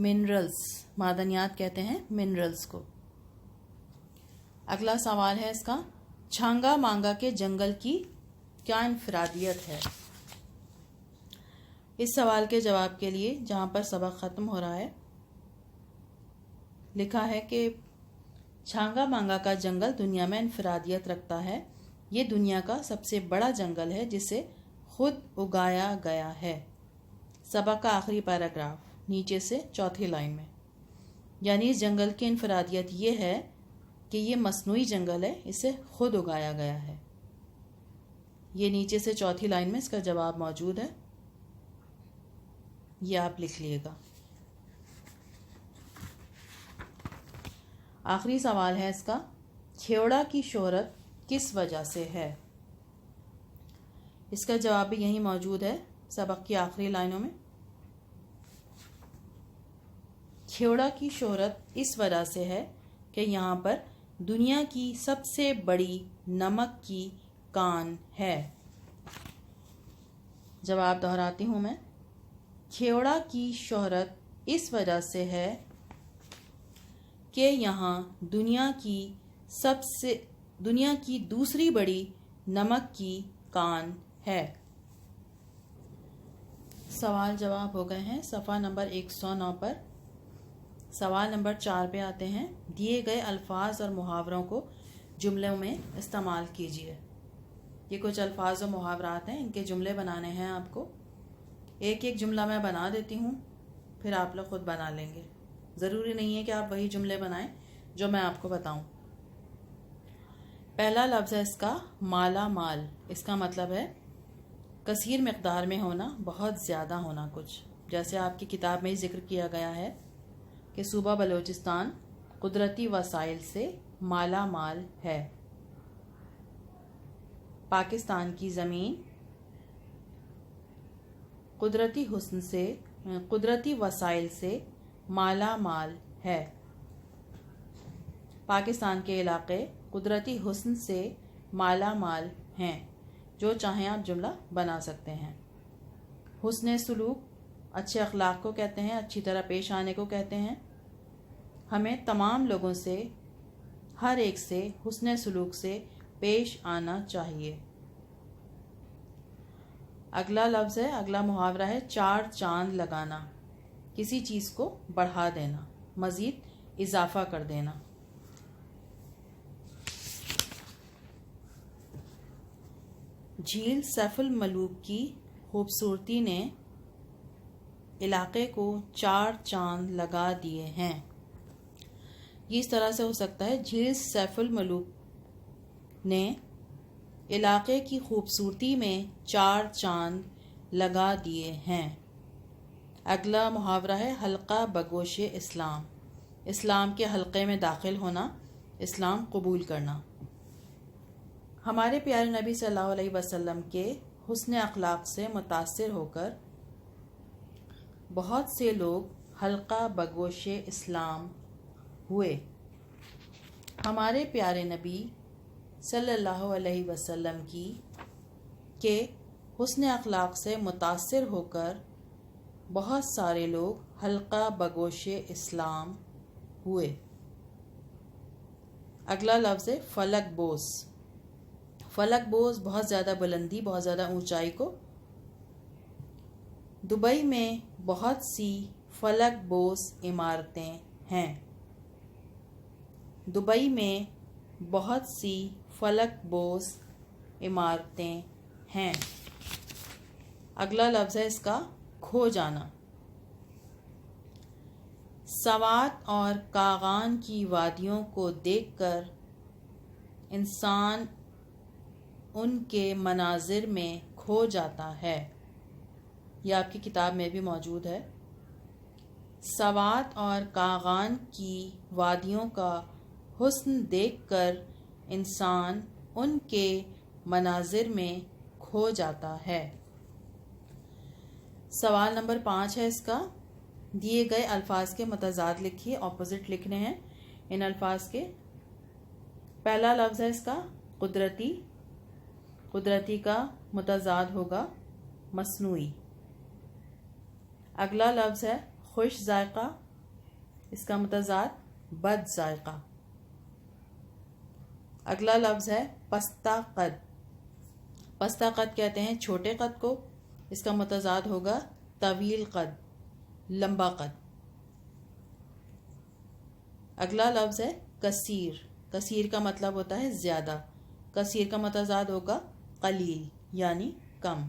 Minerals, معدنیات کہتے ہیں منرلز کو۔ اگلا سوال ہے اس کا، چھانگا مانگا کے جنگل کی کیا انفرادیت ہے؟ اس سوال کے جواب کے لیے جہاں پر سبق ختم ہو رہا ہے لکھا ہے کہ چھانگا مانگا کا جنگل دنیا میں انفرادیت رکھتا ہے۔ یہ دنیا کا سب سے بڑا جنگل ہے جسے خود اگایا گیا ہے۔ سبق کا آخری پیراگراف نیچے سے چوتھی لائن میں، یعنی اس جنگل کی انفرادیت یہ ہے کہ یہ مصنوعی جنگل ہے، اسے خود اگایا گیا ہے۔ یہ نیچے سے چوتھی لائن میں اس کا جواب موجود ہے، یہ آپ لکھ لیے گا۔ آخری سوال ہے اس کا، کھیوڑا کی شہرت کس وجہ سے ہے؟ اس کا جواب بھی یہیں موجود ہے سبق کی آخری لائنوں میں۔ کھیوڑا کی شہرت اس وجہ سے ہے کہ یہاں پر دنیا کی سب سے بڑی نمک کی کان ہے۔ جواب دہراتی ہوں میں، کھیوڑا کی شہرت اس وجہ سے ہے کہ یہاں دنیا کی دوسری بڑی نمک کی کان ہے۔ سوال جواب ہو گئے ہیں صفحہ نمبر 109 پر۔ سوال نمبر 4 پہ آتے ہیں، دیے گئے الفاظ اور محاوروں کو جملوں میں استعمال کیجیے۔ یہ کچھ الفاظ و محاورات ہیں، ان کے جملے بنانے ہیں آپ کو۔ ایک ایک جملہ میں بنا دیتی ہوں، پھر آپ لوگ خود بنا لیں گے۔ ضروری نہیں ہے کہ آپ وہی جملے بنائیں جو میں آپ کو بتاؤں۔ پہلا لفظ ہے اس کا مالا مال۔ اس کا مطلب ہے کثیر مقدار میں ہونا، بہت زیادہ ہونا کچھ۔ جیسے آپ کی کتاب میں ہی ذکر کیا گیا ہے کہ صوبہ بلوچستان قدرتی وسائل سے مالا مال ہے۔ پاکستان کی زمین قدرتی وسائل سے مالا مال ہے۔ پاکستان کے علاقے قدرتی حسن سے مالا مال ہیں۔ جو چاہیں آپ جملہ بنا سکتے ہیں۔ حسن سلوک اچھے اخلاق کو کہتے ہیں، اچھی طرح پیش آنے کو کہتے ہیں۔ ہمیں تمام لوگوں سے، ہر ایک سے حسن سلوک سے پیش آنا چاہیے۔ اگلا لفظ ہے، اگلا محاورہ ہے چار چاند لگانا۔ کسی چیز کو بڑھا دینا، مزید اضافہ کر دینا۔ جھیل سیف الملوک کی خوبصورتی نے علاقے کو چار چاند لگا دیے ہیں۔ یہ اس طرح سے ہو سکتا ہے، جھیل سیف الملوک نے علاقے کی خوبصورتی میں چار چاند لگا دیے ہیں۔ اگلا محاورہ ہے حلقہ بگوش اسلام۔ اسلام کے حلقے میں داخل ہونا، اسلام قبول کرنا۔ ہمارے پیارے نبی صلی اللہ علیہ وسلم کے حسن اخلاق سے متاثر ہو کر بہت سے لوگ حلقہ بگوش اسلام ہوئے۔ ہمارے پیارے نبی صلی اللہ علیہ وسلم کے حسن اخلاق سے متاثر ہو کر بہت سارے لوگ حلقہ بگوش اسلام ہوئے۔ اگلا لفظ ہے فلک بوس۔ فلک بوس بہت زیادہ بلندی، بہت زیادہ اونچائی کو۔ دبئی میں بہت سی فلک بوس عمارتیں ہیں۔ دبئی میں بہت سی فلک بوس عمارتیں ہیں۔ اگلا لفظ ہے اس کا کھو جانا۔ سوات اور کاغان کی وادیوں کو دیکھ کر انسان ان کے مناظر میں کھو جاتا ہے۔ یہ آپ کی کتاب میں بھی موجود ہے۔ سوات اور کاغان کی وادیوں کا حسن دیکھ کر انسان ان کے مناظر میں کھو جاتا ہے۔ سوال نمبر 5 ہے اس کا، دیے گئے الفاظ کے متضاد لکھیے، اپوزٹ لکھنے ہیں ان الفاظ کے۔ پہلا لفظ ہے اس کا قدرتی۔ قدرتی کا متضاد ہوگا مصنوعی۔ اگلا لفظ ہے خوش ذائقہ۔ اس کا متضاد بد ذائقہ۔ اگلا لفظ ہے پستہ قد۔ پستہ قد کہتے ہیں چھوٹے قد کو، اس کا متضاد ہوگا طویل قد، لمبا قد۔ اگلا لفظ ہے کثیر۔ کثیر کا مطلب ہوتا ہے زیادہ، کثیر کا متضاد ہوگا قلیل یعنی کم۔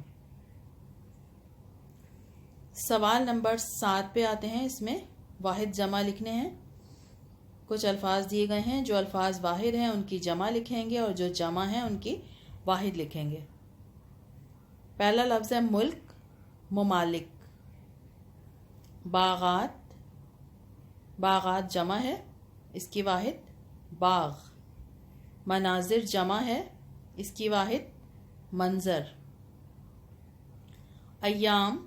سوال نمبر 7 پہ آتے ہیں۔ اس میں واحد جمع لکھنے ہیں۔ کچھ الفاظ دیے گئے ہیں، جو الفاظ واحد ہیں ان کی جمع لکھیں گے اور جو جمع ہیں ان کی واحد لکھیں گے۔ پہلا لفظ ہے ملک، ممالک۔ باغات، باغات جمع ہے، اس کی واحد باغ۔ مناظر جمع ہے، اس کی واحد منظر۔ ایام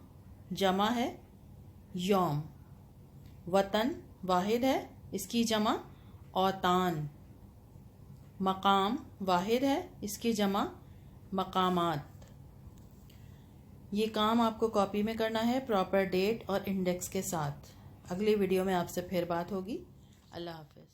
جمع ہے، یوم۔ وطن واحد ہے، اس کی جمع اوطان۔ مقام واحد ہے، اس کی جمع مقامات۔ یہ کام آپ کو کاپی میں کرنا ہے پراپر ڈیٹ اور انڈیکس کے ساتھ۔ اگلی ویڈیو میں آپ سے پھر بات ہوگی۔ اللہ حافظ۔